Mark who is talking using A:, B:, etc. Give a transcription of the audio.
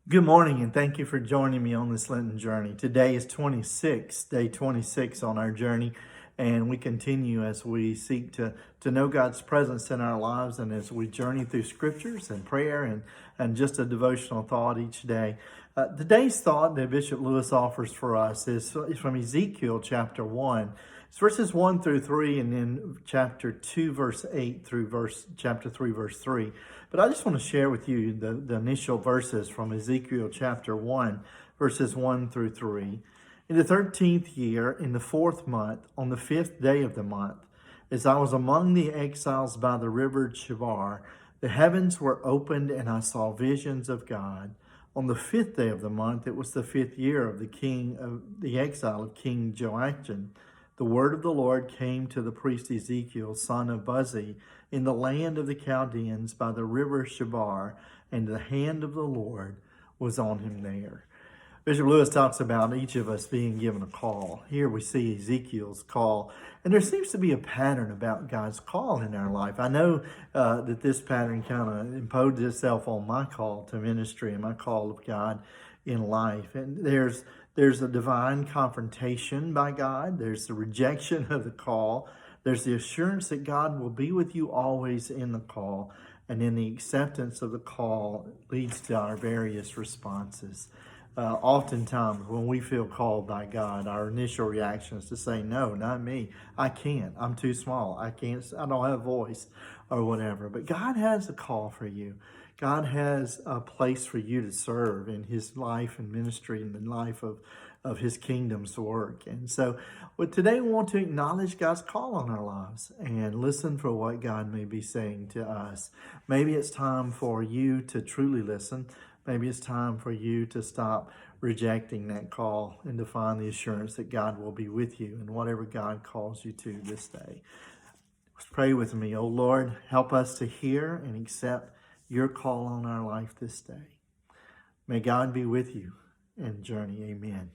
A: Good morning, and thank you for joining me on this Lenten journey. Today is day 26 on our journey, and we continue as we seek to know God's presence in our lives and as we journey through scriptures and prayer and just a devotional thought each day. Today's thought that Bishop Lewis offers for us is from Ezekiel chapter 1. It's verses 1 through 3, and then chapter 2, verse 8 through chapter 3, verse 3. But I just want to share with you the initial verses from Ezekiel chapter 1, verses 1 through 3. In the 13th year, in the 4th month, on the 5th day of the month, as I was among the exiles by the river Chebar, the heavens were opened and I saw visions of God. On the 5th day of the month, it was the 5th year of the exile of King Joachim. The word of the Lord came to the priest Ezekiel, son of Buzi, in the land of the Chaldeans by the river Chebar, and the hand of the Lord was on him there. Bishop Lewis talks about each of us being given a call. Here we see Ezekiel's call, and there seems to be a pattern about God's call in our life. I know that this pattern kind of imposed itself on my call to ministry and my call of God in life. And there's a divine confrontation by God. There's the rejection of the call. There's the assurance that God will be with you always in the call. And then the acceptance of the call leads to our various responses. Oftentimes when we feel called by God, our initial reaction is to say, no, not me. I can't. I'm too small. I don't have a voice or whatever. But God has a call for you. God has a place for you to serve in his life and ministry and the life of his kingdom's work. And so today we want to acknowledge God's call on our lives and listen for what God may be saying to us. Maybe it's time for you to truly listen. Maybe it's time for you to stop rejecting that call and to find the assurance that God will be with you in whatever God calls you to this day. Pray with me. Oh Lord, help us to hear and accept your call on our life this day. May God be with you and journey. Amen.